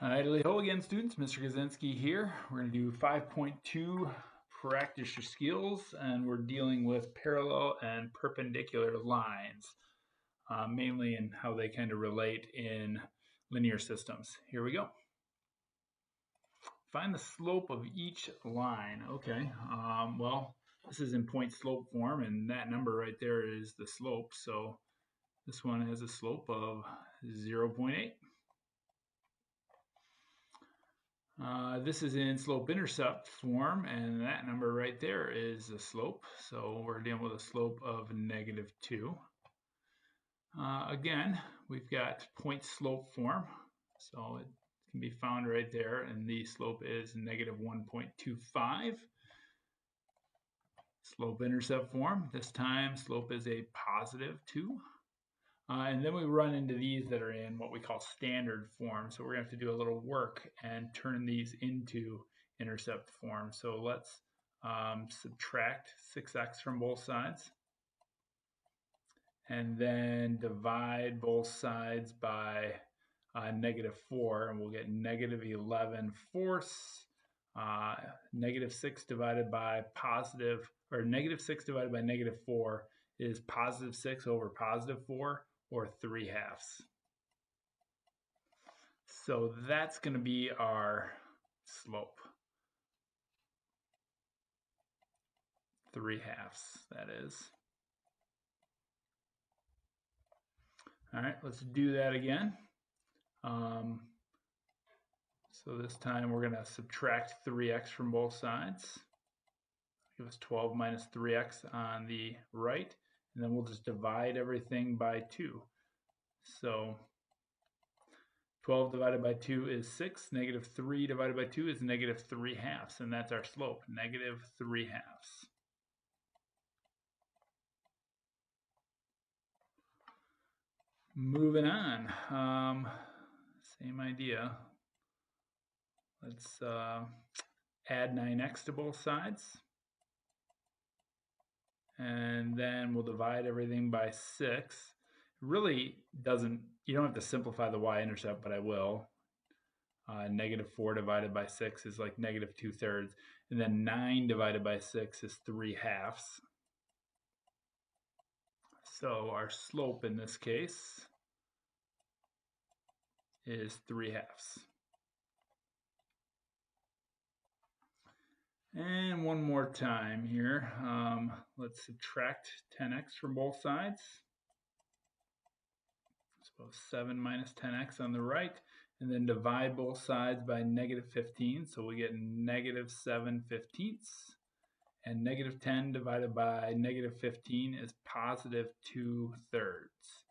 Hello again, students. Mr. Kaczynski here. We're going to do 5.2 practice your skills, and we're dealing with parallel and perpendicular lines, mainly in how they kind of relate in linear systems. Here we go. Find the slope of each line. Okay, well, this is in point slope form, and that number right there is the slope. So this one has a slope of 0.8. This is in slope-intercept form, and that number right there is the slope. So we're dealing with a slope of -2. Again, we've got point slope form, so it can be found right there, and the slope is -1.25. Slope-intercept form, this time slope is a +2. And then we run into these that are in what we call standard form. So we're going to have to do a little work and turn these into intercept form. So let's subtract 6x from both sides. And then divide both sides by -4. And we'll get -11/4. -6 divided by -6 divided by -4 is +6 over +4. Or 3/2. So that's going to be our slope. 3/2, that is. All right, let's do that again. So this time we're going to subtract 3x from both sides. Give us 12 minus 3x on the right. And then we'll just divide everything by 2. So 12 divided by 2 is 6. -3 divided by 2 is -3/2. And that's our slope, -3/2. Moving on. Same idea. Let's add 9x to both sides. And then we'll divide everything by 6. It really doesn't, you don't have to simplify the y-intercept, but I will. -4 divided by 6 is like -2/3. And then 9 divided by 6 is 3/2. So our slope in this case is 3/2. And one more time here. Let's subtract 10x from both sides. So 7 minus 10x on the right, and then divide both sides by -15. So we get -7/15. And -10 divided by -15 is +2/3.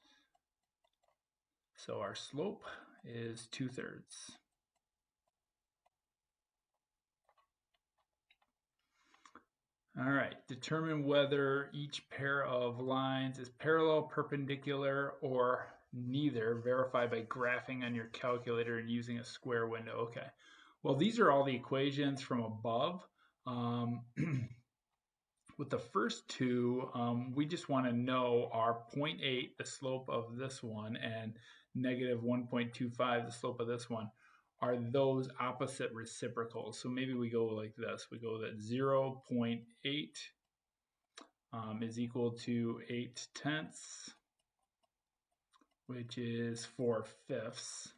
So our slope is 2/3. All right, determine whether each pair of lines is parallel, perpendicular, or neither. Verify by graphing on your calculator and using a square window. Okay, well, these are all the equations from above. With the first two, we just want to know our 0.8, the slope of this one, and -1.25, the slope of this one. Are those opposite reciprocals? So maybe we go like this. We go that 0.8 is equal to 8/10, which is 4/5.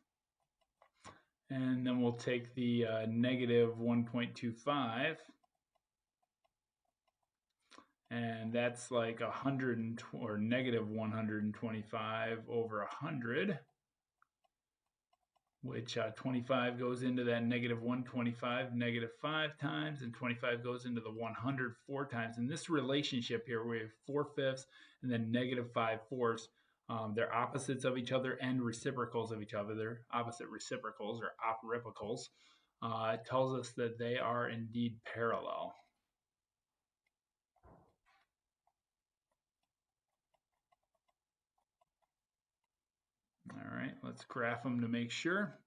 And then we'll take the -1.25, and that's like 100 or -125 over 100. Which 25 goes into that -125 -5 times, and 25 goes into the 100 4 times. And this relationship here, we have 4/5 and then -5/4. They're opposites of each other and reciprocals of each other. They're opposite reciprocals or operipocals. It tells us that they are indeed parallel. All right, let's graph them to make sure.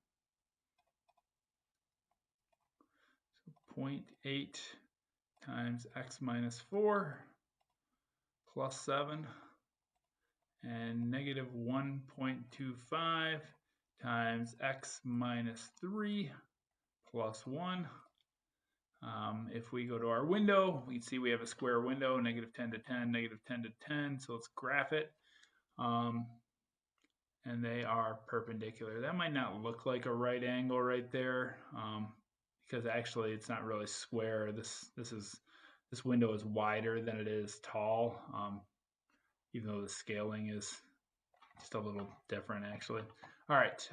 So 0.8 times x minus 4 plus 7, and -1.25 times x minus 3 plus 1. If we go to our window, we can see we have a square window, negative 10 to 10, negative 10 to 10. So let's graph it. And they are perpendicular. That might not look like a right angle right there, because actually it's not really square. This window is wider than it is tall, even though the scaling is just a little different actually. All right,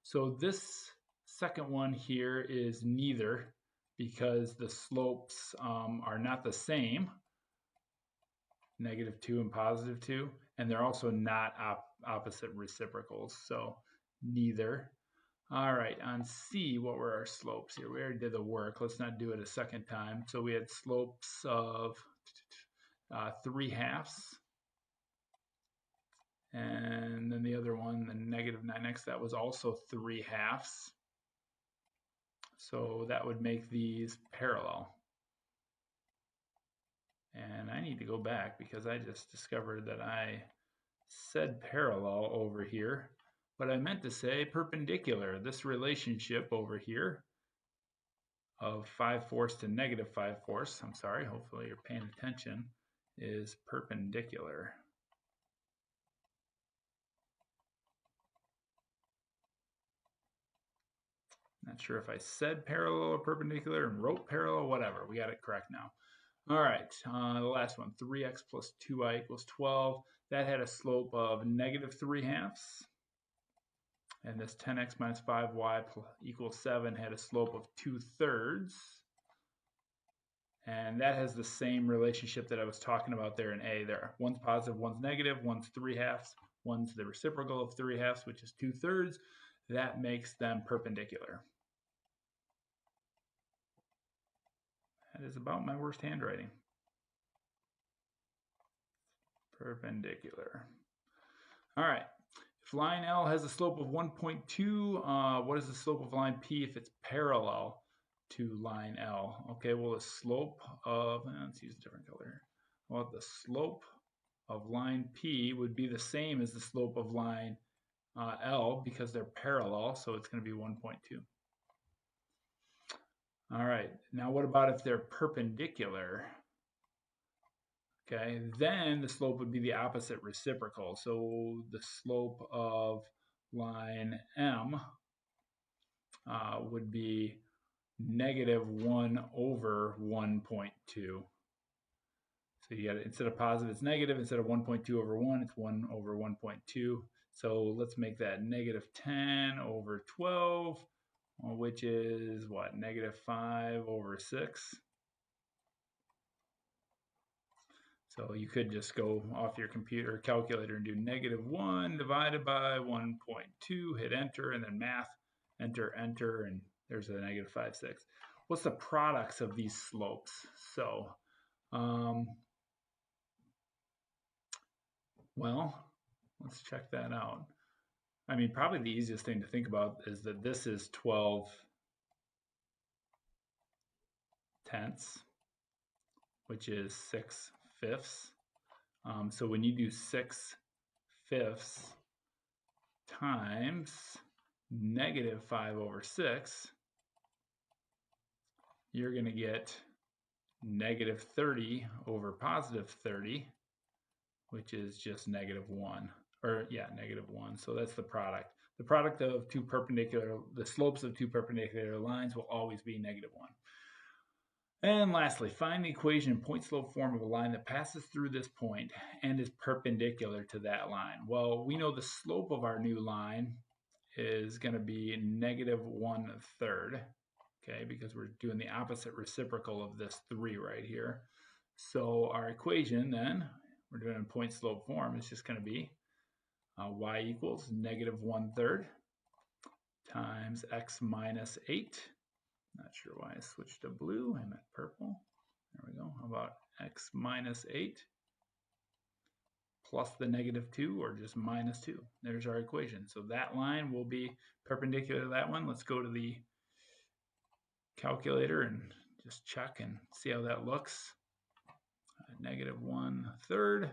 so this second one here is neither, because the slopes are not the same, -2 and +2, and they're also not opposite reciprocals, so neither. All right, on C, what were our slopes here? We already did the work. Let's not do it a second time. So we had slopes of 3/2, and then the other one, the -9x, that was also 3/2. So that would make these parallel. And I need to go back because I just discovered that I said parallel over here, but I meant to say perpendicular. This relationship over here of 5/4 to -5/4, I'm sorry, hopefully you're paying attention, is perpendicular. Not sure if I said parallel or perpendicular and wrote parallel, whatever. We got it correct now. All right, the last one, 3x plus 2y equals 12. That had a slope of -3/2. And this 10x minus 5y equals 7 had a slope of 2/3. And that has the same relationship that I was talking about there in A. There, one's positive, one's negative, one's 3/2, one's the reciprocal of 3/2, which is 2/3. That makes them perpendicular. That is about my worst handwriting. Perpendicular. All right. If line L has a slope of 1.2, what is the slope of line P if it's parallel to line L? Okay, well, the slope of, let's use a different color here. Well, the slope of line P would be the same as the slope of line L because they're parallel, so it's going to be 1.2. All right, now what about if they're perpendicular? Okay, then the slope would be the opposite reciprocal. So the slope of line M would be -1/1.2. So you got it, instead of positive, it's negative. Instead of 1.2/1, it's 1/1.2. So let's make that -10/12, which is what? -5/6. So you could just go off your computer calculator and do -1 divided by 1.2, hit enter, and then math, enter, enter, and there's a -5/6. What's the products of these slopes? So, well, let's check that out. I mean, probably the easiest thing to think about is that this is 12/10, which is 6/5. So when you do 6/5 times -5/6, you're going to get -30/30, which is just -1. Or yeah, -1. So that's the product. The product of two perpendicular, the slopes of two perpendicular lines will always be -1. And lastly, find the equation in point-slope form of a line that passes through this point and is perpendicular to that line. Well, we know the slope of our new line is going to be -1/3, okay, because we're doing the opposite reciprocal of this 3 right here. So our equation then, we're doing it in point-slope form, is just going to be y equals -1/3 times x minus 8. Not sure why I switched to blue. I meant purple. There we go. How about x minus 8 plus the -2, or just -2? There's our equation. So that line will be perpendicular to that one. Let's go to the calculator and just check and see how that looks. -1/3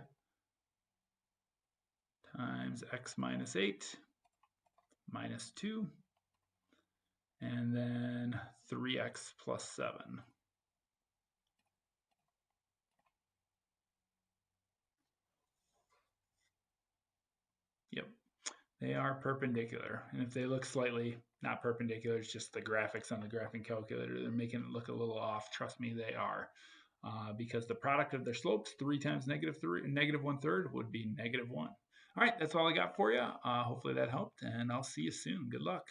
times x minus 8 minus 2, and then 3x plus 7. Yep, they are perpendicular. And if they look slightly not perpendicular, it's just the graphics on the graphing calculator. They're making it look a little off. Trust me, they are. Because the product of their slopes, 3 times negative 1/3 would be -1. All right, that's all I got for you. Hopefully that helped, and I'll see you soon. Good luck.